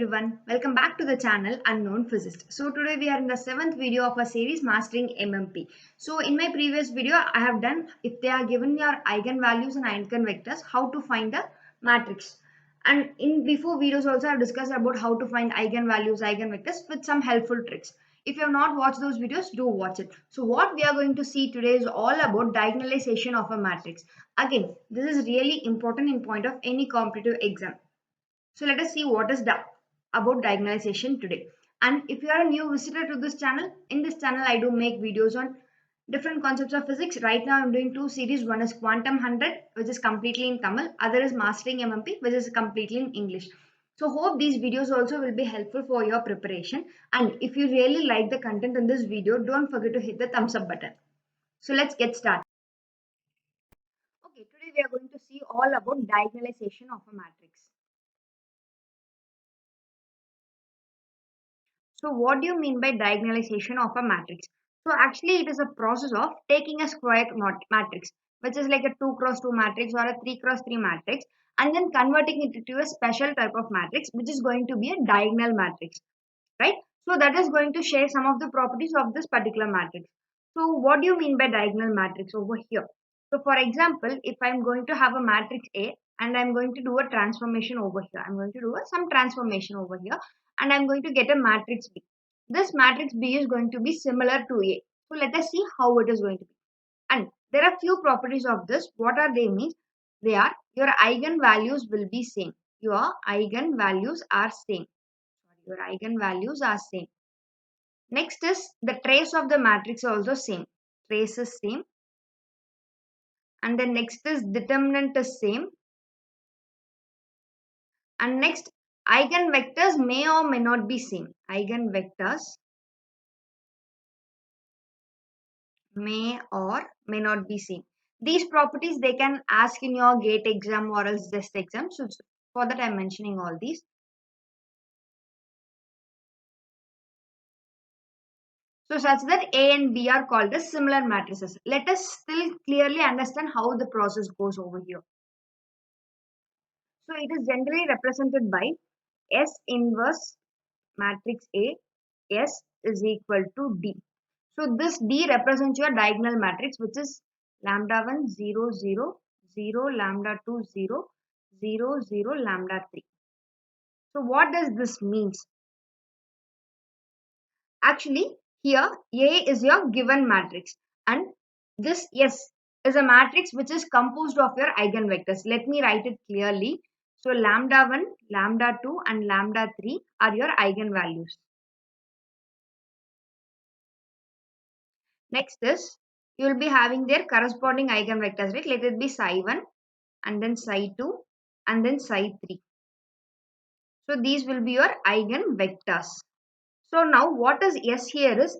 everyone, welcome back to the channel Unknown Physicist. So today we are in the 7th video of our series Mastering MMP. So in my previous video I have done if they are given your eigenvalues and eigenvectors, how to find the matrix. And in before videos also I have discussed about how to find eigenvalues, eigenvectors with some helpful tricks. If you have not watched those videos, do watch it. So what we are going to see today is all about diagonalization of a matrix. Again, this is really important in point of any competitive exam. So let us see what is about diagonalization today. And if you are a new visitor to this channel, in this channel I do make videos on different concepts of physics. Right now I'm doing two series. One is Quantum 100, which is completely in Tamil. Other is Mastering MMP, which is completely in English. So hope these videos also will be helpful for your preparation. And if you really like the content in this video, don't forget to hit the thumbs up button. So let's get started. Okay, today we are going to see all about diagonalization of a matrix. So what do you mean by diagonalization of a matrix? So actually it is a process of taking a square matrix, which is like a 2 cross 2 matrix or a 3 cross 3 matrix, and then converting it into a special type of matrix, which is going to be a diagonal matrix, right? So that is going to share some of the properties of this particular matrix. So what do you mean by diagonal matrix over here? So for example, if I'm going to have a matrix A and I'm going to do a transformation over here, I'm going to do some transformation over here and I'm going to get a matrix B. This matrix B is going to be similar to A. So let us see how it is going to be. And there are few properties of this. What are they means? They are your eigenvalues will be same. Your eigenvalues are same. Your eigenvalues are same. Next is the trace of the matrix also same. Trace is same. And then next is determinant is same. And next eigenvectors may or may not be same. Eigenvectors may or may not be same. These properties they can ask in your GATE exam or else test exam. So for that I'm mentioning all these. So such that A and B are called as similar matrices. Let us still clearly understand how the process goes over here. So it is generally represented by S inverse matrix A, S is equal to D. So this D represents your diagonal matrix, which is lambda 1 0 0 0 lambda 2 0 0 0 lambda 3. So what does this means? Actually here A is your given matrix and this S is a matrix which is composed of your eigenvectors. Let me write it clearly. So lambda 1, lambda 2 and lambda 3 are your eigenvalues. Next is you will be having their corresponding eigenvectors, right? Let it be psi1 and then psi2 and then psi3. So these will be your eigenvectors. So now what is S here is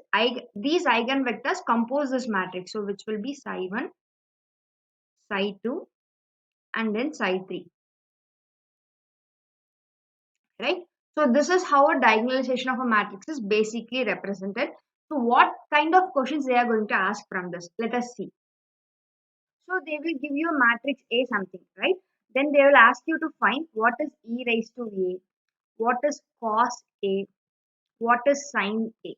these eigenvectors compose this matrix. So which will be psi1, psi2 and then psi3. Right? So this is how a diagonalization of a matrix is basically represented. So what kind of questions they are going to ask from this? Let us see. So they will give you a matrix A something, right? Then they will ask you to find what is e raised to A, what is cos A, what is sin A.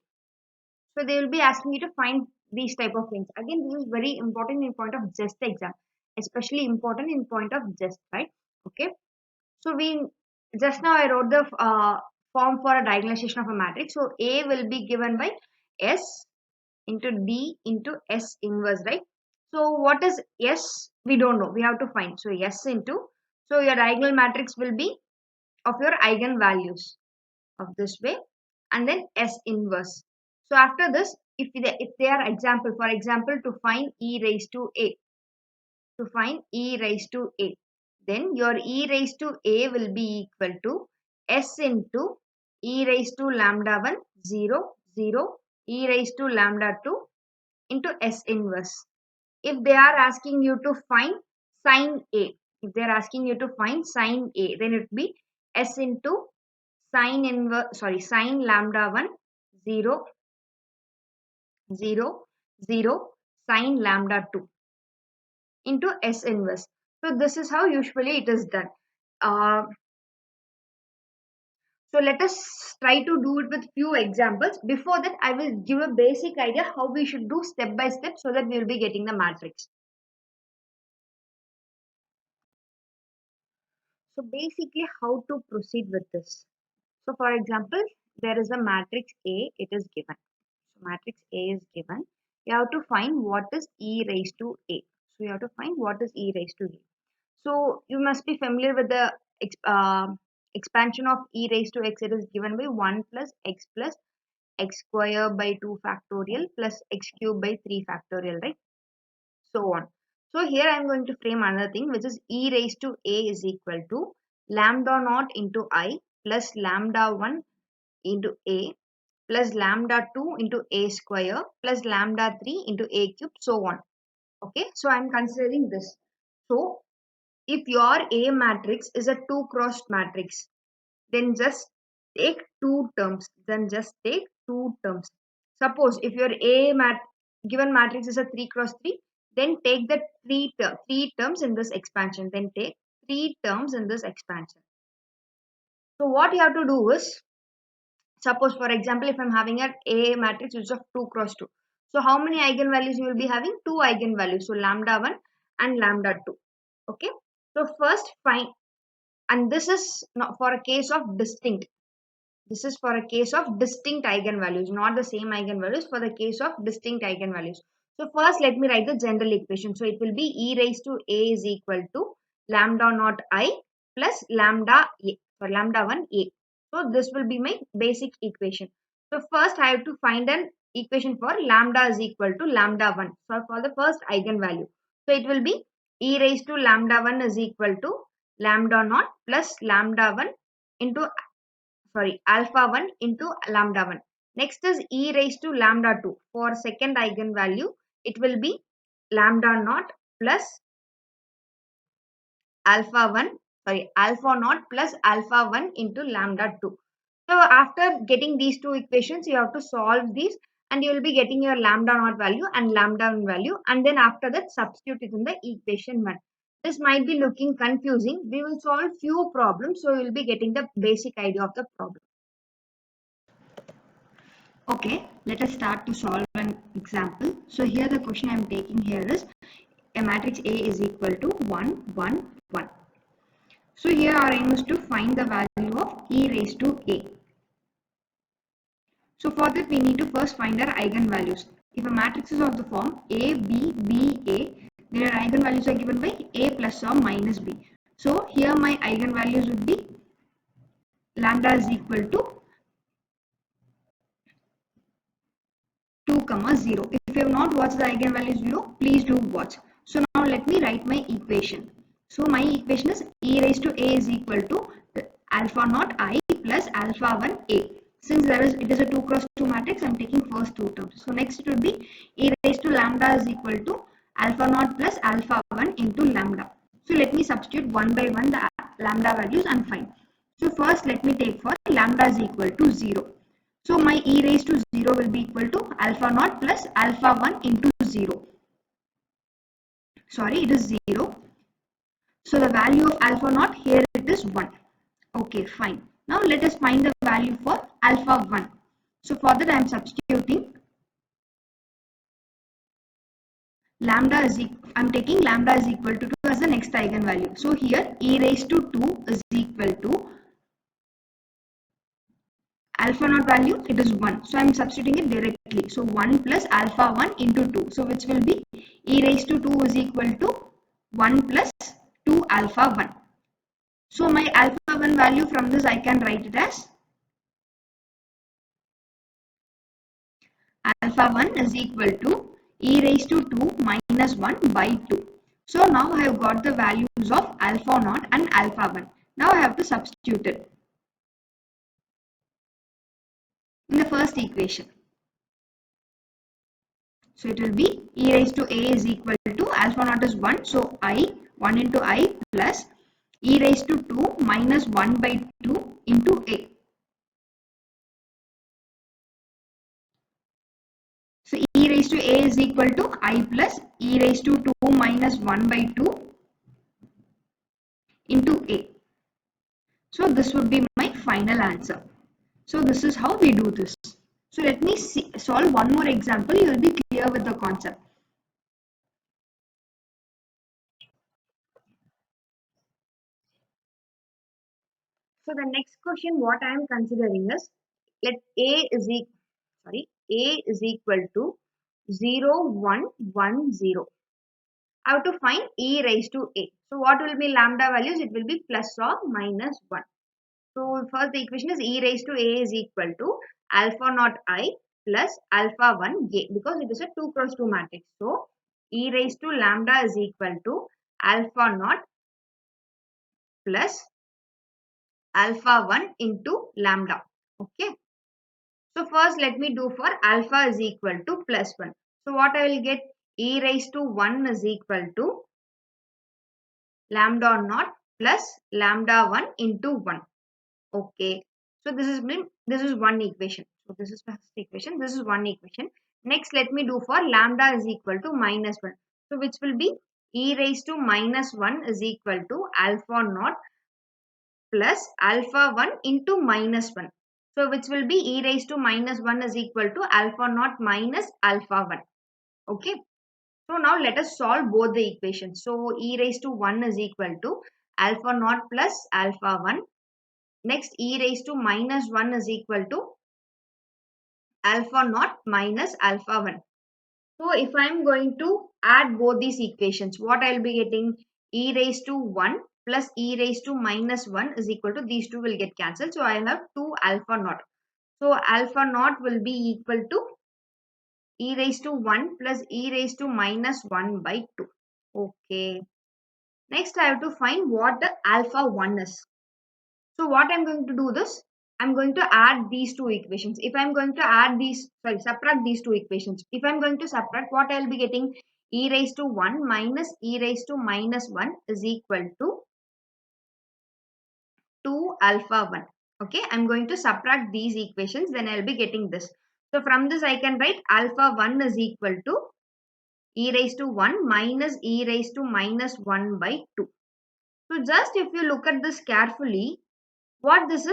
So they will be asking you to find these type of things. Again, this is very important in point of just exam, especially important in point of just, right? Okay. So we just now I wrote the form for a diagonalization of a matrix. So A will be given by S into D into S inverse, right? So what is S? We don't know. We have to find. So S into, so your diagonal matrix will be of your eigenvalues of this way and then S inverse. So after this, if they are example, for example, to find E raised to A, to find E raised to A, then your E raised to A will be equal to S into E raised to lambda 1, 0, 0, E raised to lambda 2 into S inverse. If they are asking you to find sin A, if they are asking you to find sin A, then it will be S into sin lambda 1, 0, 0, 0, sin lambda 2 into S inverse. So this is how usually it is done. Uh, So let us try to do it with few examples. Before that, I will give a basic idea how we should do step by step so that we will be getting the matrix. So basically how to proceed with this. So for example, there is a matrix A, it is given. So matrix A is given. You have to find what is e raised to A. So you have to find what is e raised to A. So you must be familiar with the expansion of e raised to x. It is given by 1 plus x square by 2 factorial plus x cube by 3 factorial, right? So on. So here I am going to frame another thing, which is e raised to A is equal to lambda naught into I plus lambda 1 into A plus lambda 2 into A square plus lambda 3 into A cube, so on. Okay, so I am considering this. So if your A matrix is a 2 cross matrix, then just take two terms. Suppose if your given matrix is a 3 cross 3, then take the three terms in this expansion. Then take three terms in this expansion. So what you have to do is, suppose for example, if I'm having an A matrix which is of 2 cross 2. So how many eigenvalues you will be having? Two eigenvalues. So lambda 1 and lambda 2. Okay. So first find, and this is not for a case of distinct. This is for a case of distinct eigenvalues, not the same eigenvalues, for the case of distinct eigenvalues. So first let me write the general equation. So it will be e raised to A is equal to lambda naught I plus lambda A, for lambda 1 A. So this will be my basic equation. So first I have to find an equation for lambda is equal to lambda 1. So for the first eigenvalue. So it will be e raised to lambda 1 is equal to lambda naught plus lambda 1 into alpha 1 into lambda 1. Next is e raised to lambda 2. For second eigenvalue, it will be lambda naught plus alpha naught plus alpha 1 into lambda 2. So after getting these two equations, you have to solve these and you will be getting your lambda naught value and lambda 1 value, and then after that substitute it in the equation 1. This might be looking confusing. We will solve few problems, so you will be getting the basic idea of the problem. Okay, let us start to solve an example. So here the question I am taking here is a matrix A is equal to 1, 1, 1. So here our aim is to find the value of e raised to A. So for that we need to first find our eigenvalues. If a matrix is of the form A, B, B, A, then our eigenvalues are given by A plus or minus B. So here my eigenvalues would be lambda is equal to 2, 0. If you have not watched the eigenvalues below, please do watch. So now let me write my equation. So my equation is e raised to A is equal to alpha naught I plus alpha 1 A. Since it is a 2 cross 2 matrix, I am taking first two terms. So next it will be e raised to lambda is equal to alpha naught plus alpha 1 into lambda. So let me substitute one by one the lambda values and find. So first let me take for lambda is equal to 0. So my e raised to 0 will be equal to alpha naught plus alpha 1 into 0. Sorry, it is 0. So the value of alpha naught here it is 1. Okay, fine. Now let us find the value for alpha 1. So for that I am substituting lambda is I am taking lambda is equal to 2 as the next eigenvalue. So here e raised to 2 is equal to alpha naught value, it is 1. So I am substituting it directly. So 1 plus alpha 1 into 2. So which will be e raised to 2 is equal to 1 plus 2 alpha 1. So my alpha 1 value from this I can write it as alpha 1 is equal to e raised to 2 minus 1 by 2. So now I have got the values of alpha naught and alpha 1. Now I have to substitute it in the first equation. So it will be e raised to A is equal to alpha naught is 1. So 1 into I plus e raised to 2 minus 1 by 2 into A. So e raised to A is equal to I plus e raised to 2 minus 1 by 2 into A. So this would be my final answer. So this is how we do this. So let me solve one more example. You will be clear with the concept. So the next question what I am considering is, let A is equal to 0, 1, 1, 0. I have to find e raised to a. So what will be lambda values? It will be plus or minus 1. So first the equation is e raised to a is equal to alpha naught I plus alpha 1 a, because it is a 2 cross 2 matrix. So e raised to lambda is equal to alpha naught plus alpha 1 into lambda. Okay. So first let me do for alpha is equal to plus 1. So what I will get, e raised to 1 is equal to lambda naught plus lambda 1 into 1. Okay. So this is one equation. So this is first equation. This is one equation. Next let me do for lambda is equal to minus 1. So which will be e raised to minus 1 is equal to alpha naught plus alpha 1 into minus 1. So which will be e raised to minus 1 is equal to alpha naught minus alpha 1. Okay. So now let us solve both the equations. So e raised to 1 is equal to alpha naught plus alpha 1. Next e raised to minus 1 is equal to alpha naught minus alpha 1. So if I am going to add both these equations, what I will be getting, e raised to 1 plus e raised to minus 1 is equal to, these two will get cancelled. So I have 2 alpha naught. So alpha naught will be equal to e raised to 1 plus e raised to minus 1 by 2. Okay. Next I have to find what the alpha 1 is. So what I'm going to do this, I'm going to add these two equations. If I'm going to subtract these two equations. If I'm going to subtract, what I'll be getting, e raised to 1 minus e raised to minus 1 is equal to 2 alpha 1. Okay, I'm going to subtract these equations, then I'll be getting this. So from this I can write alpha 1 is equal to e raised to 1 minus e raised to minus 1 by 2. So just if you look at this carefully, what this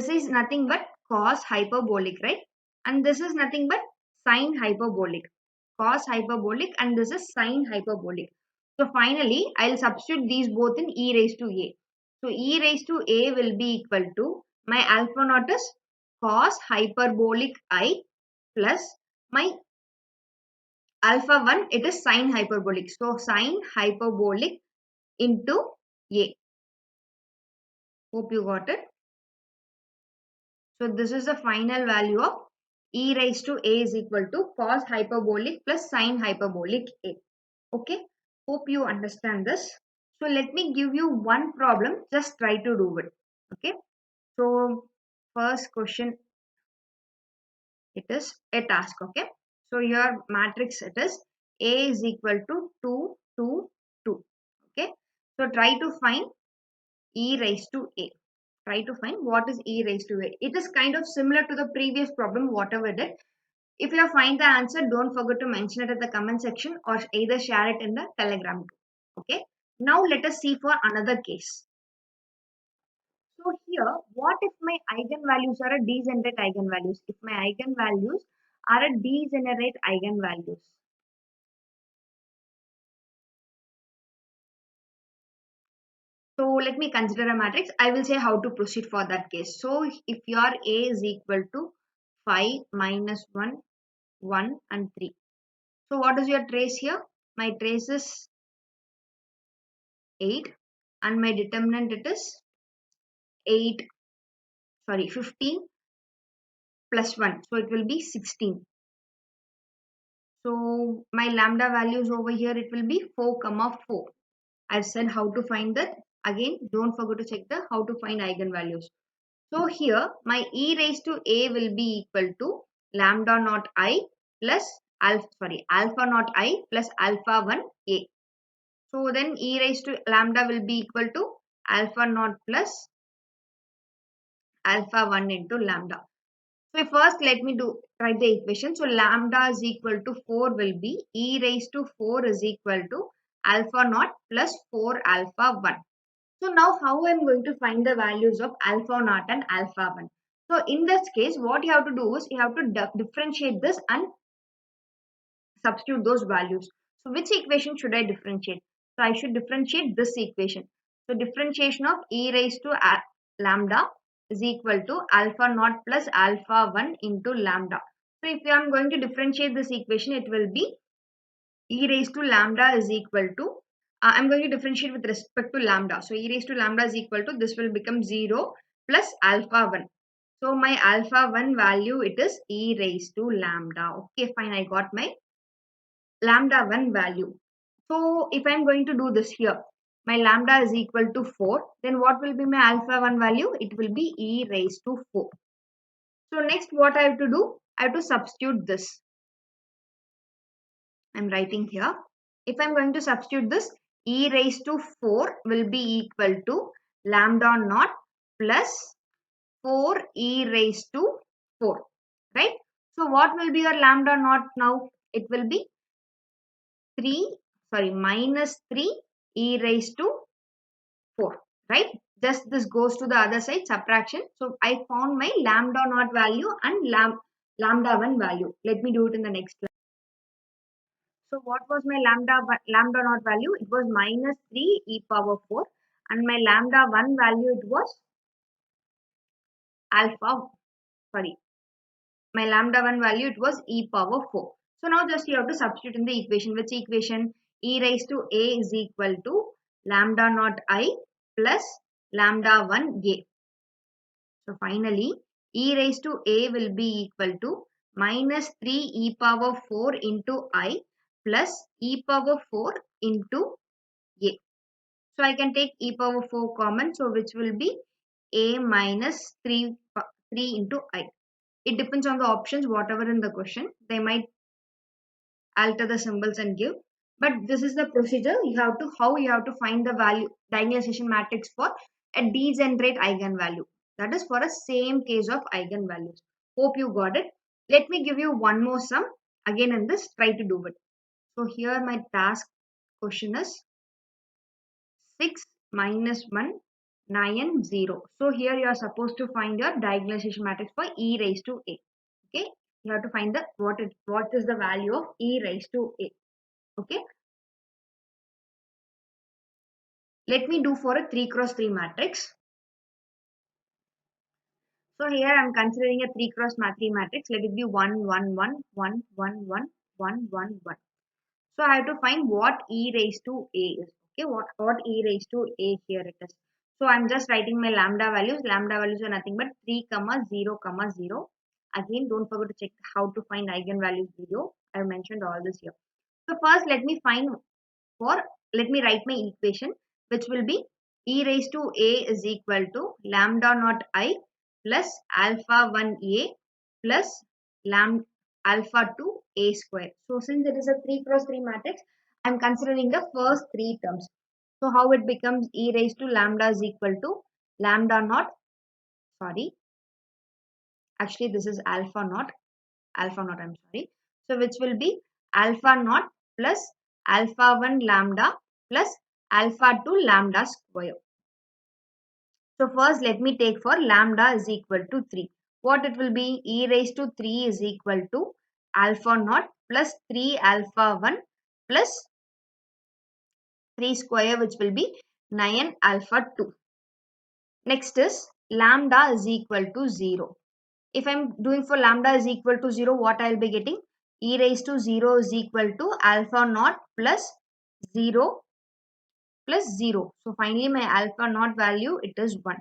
is nothing but cos hyperbolic, right? And this is nothing but sine hyperbolic. Cos hyperbolic and this is sine hyperbolic. So finally I'll substitute these both in e raised to a. So e raised to a will be equal to, my alpha naught is cos hyperbolic I plus my alpha 1, it is sine hyperbolic. So sine hyperbolic into a. Hope you got it. So this is the final value of e raised to a is equal to cos hyperbolic plus sine hyperbolic a. Okay. Hope you understand this. So let me give you one problem. Just try to do it. Okay. So first question, it is a task. Okay. So your matrix, it is a is equal to 2, 2, 2. Okay. So try to find e raised to a. Try to find what is e raised to a. It is kind of similar to the previous problem, whatever it did. If you find the answer, don't forget to mention it at the comment section or either share it in the Telegram group. Okay. Now let us see for another case. So here, what if my eigenvalues are a degenerate eigenvalues? If my eigenvalues are a degenerate eigenvalues. So let me consider a matrix. I will say how to proceed for that case. So if your A is equal to 5, minus 1, 1 and 3. So what is your trace here? My trace is 8 and my determinant it is 15 plus 1. So it will be 16. So my lambda values over here, it will be 4, 4. I've said how to find that. Again, don't forget to check the how to find eigenvalues. So here my e raised to a will be equal to lambda naught I plus alpha naught I plus alpha 1 a. So then e raised to lambda will be equal to alpha naught plus alpha 1 into lambda. So first let me write the equation. So lambda is equal to 4 will be e raised to 4 is equal to alpha naught plus 4 alpha 1. So now how I'm going to find the values of alpha naught and alpha 1. So in this case, what you have to do is you have to differentiate this and substitute those values. So which equation should I differentiate? So I should differentiate this equation. So differentiation of e raised to lambda is equal to alpha naught plus alpha 1 into lambda. So if I am going to differentiate this equation, it will be e raised to lambda is equal to, I'm going to differentiate with respect to lambda. So e raised to lambda is equal to, this will become 0 plus alpha 1. So my alpha 1 value, it is e raised to lambda. Okay, fine, I got my lambda 1 value. So if I'm going to do this here, my lambda is equal to 4, then what will be my alpha 1 value? It will be e raised to 4. So next what I have to do? I have to substitute this. I'm writing here. If I'm going to substitute this, e raised to 4 will be equal to lambda naught plus 4 e raised to 4. Right? So what will be your lambda naught now? It will be minus 3 e raised to 4, right? Just this goes to the other side, subtraction. So I found my lambda naught value and lambda 1 value. Let me do it in the next slide. So what was my lambda naught value? It was minus 3 e power 4, and my lambda 1 value, it was alpha, sorry, my lambda 1 value, it was e power 4. So now just you have to substitute in the equation. Which equation? E raised to a is equal to lambda naught I plus lambda 1 a. So finally, e raised to a will be equal to minus 3 e power 4 into I plus e power 4 into a. So I can take e power 4 common, so which will be a minus 3 into I. It depends on the options, whatever in the question. They might alter the symbols and give. But this is the procedure how you have to find the value diagonalization matrix for a degenerate eigenvalue. That is for a same case of eigenvalues. Hope you got it. Let me give you one more sum. Again in this, try to do it. So here my task question is 6 minus 1, 9, 0. So here you are supposed to find your diagonalization matrix for e raised to a. Okay, you have to find the what is the value of e raised to a. Okay, let me do for a 3 cross 3 matrix. So here I am considering a 3 cross 3 matrix. Let it be 1, 1, 1, 1, 1, 1, 1, 1, 1. So I have to find what e raised to a is. Okay, what e raised to a here it is. So I'm just writing my lambda values. Lambda values are nothing but 3, 0, 0. Again, don't forget to check how to find eigenvalues video. I have mentioned all this here. So first let me write my equation, which will be e raised to a is equal to lambda naught I plus alpha 1 a plus alpha 2 a square. So since it is a 3 cross 3 matrix, I am considering the first three terms. So how it becomes e raised to lambda is equal to lambda naught, sorry, actually this is alpha naught, I'm sorry. So which will be alpha naught plus alpha 1 lambda plus alpha 2 lambda square. So first let me take for lambda is equal to 3. What it will be? E raised to 3 is equal to alpha naught plus 3 alpha 1 plus 3 square, which will be 9 alpha 2. Next is lambda is equal to 0. If I'm doing for lambda is equal to 0, what I'll be getting? E raised to 0 is equal to alpha naught plus 0 plus 0. So finally my alpha naught value, it is 1.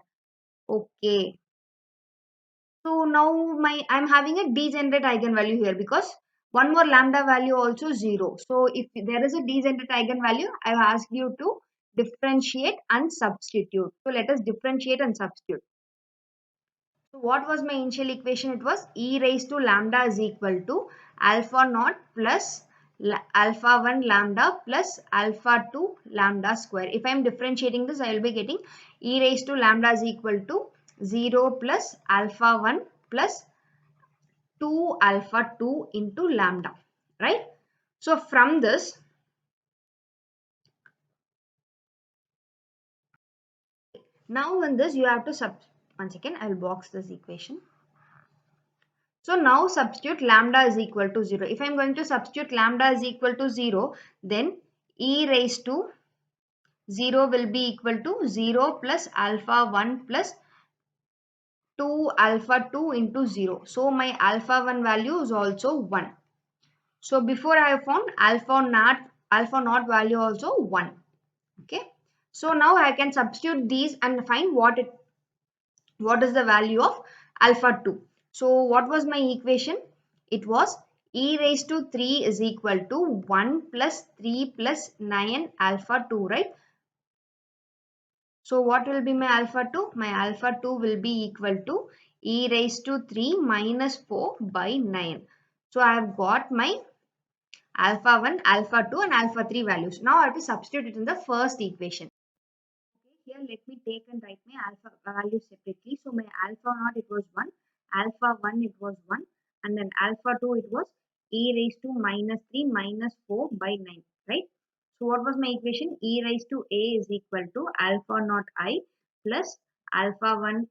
Okay. So now I'm having a degenerate eigenvalue here because one more lambda value also 0. So if there is a degenerate eigenvalue, I have asked you to differentiate and substitute. So let us differentiate and substitute. So what was my initial equation? It was e raised to lambda is equal to alpha naught plus alpha 1 lambda plus alpha 2 lambda square. If I am differentiating this, I will be getting e raised to lambda is equal to 0 plus alpha 1 plus 2 alpha 2 into lambda, right? So from this, Now in this you have to once again I will box this equation. So now substitute lambda is equal to 0. If I am going to substitute lambda is equal to 0, then e raised to 0 will be equal to 0 plus alpha 1 plus 2 alpha 2 into 0. So my alpha 1 value is also 1. So before I have found alpha naught value also 1. Okay. So now I can substitute these and find what is the value of alpha 2. So what was my equation? It was e raised to 3 is equal to 1 plus 3 plus 9 alpha 2, right? So what will be my alpha 2? My alpha 2 will be equal to e raised to 3 minus 4 by 9. So I have got my alpha 1, alpha 2 and alpha 3 values. Now I have to substitute it in the first equation. Okay, here let me take and write my alpha values separately. So my alpha naught it was 1, alpha 1 it was 1 and then alpha 2 it was e raised to minus 3 minus 4 by 9, right? So what was my equation? E raised to a is equal to alpha naught I plus alpha 1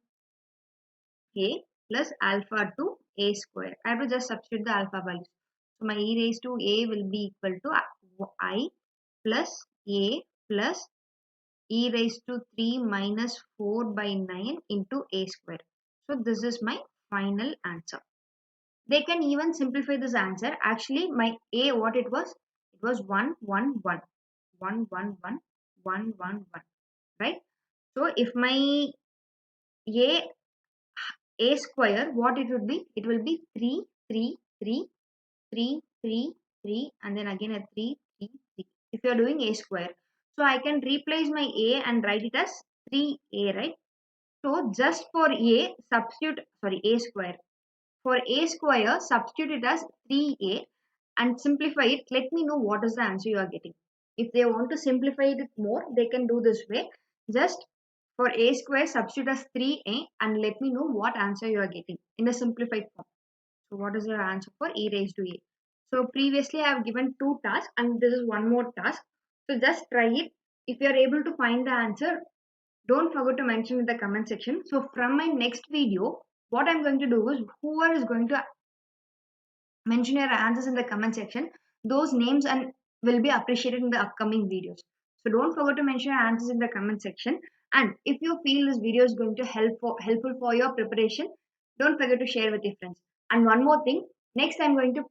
a plus alpha 2 a square. I have to just substitute the alpha values. So my e raised to a will be equal to I plus a plus e raised to 3 minus 4 by 9 into a square. So this is my final answer. They can even simplify this answer. Actually, my a what it was? It was 1, 1, 1, 1, 1, 1, 1, 1, 1, right? So if my a square, what it would be? It will be 3, 3, 3, 3, 3, 3, and then again a 3, 3, 3. If you are doing a square. So I can replace my a and write it as 3a, right? So just for a, substitute, sorry, a square. For a square, substitute it as 3a and simplify it. Let me know what is the answer you are getting. If they want to simplify it more, they can do this way. Just for a square, substitute as 3a and let me know what answer you are getting in a simplified form. So what is your answer for e raised to a? So previously I have given two tasks and this is one more task. So just try it. If you are able to find the answer, don't forget to mention in the comment section. So from my next video, what I'm going to do is whoever is going to mention your answers in the comment section, those names and will be appreciated in the upcoming videos. So don't forget to mention your answers in the comment section. And if you feel this video is going to helpful for your preparation, don't forget to share with your friends. And one more thing, next I'm going to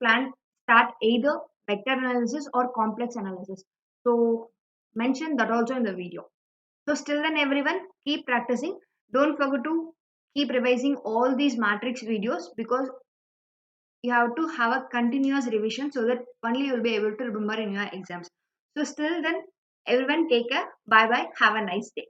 start either vector analysis or complex analysis. So mention that also in the video. So still then everyone keep practicing. Don't forget to keep revising all these matrix videos because you have to have a continuous revision so that only you will be able to remember in your exams. So still then everyone take care. Bye bye. Have a nice day.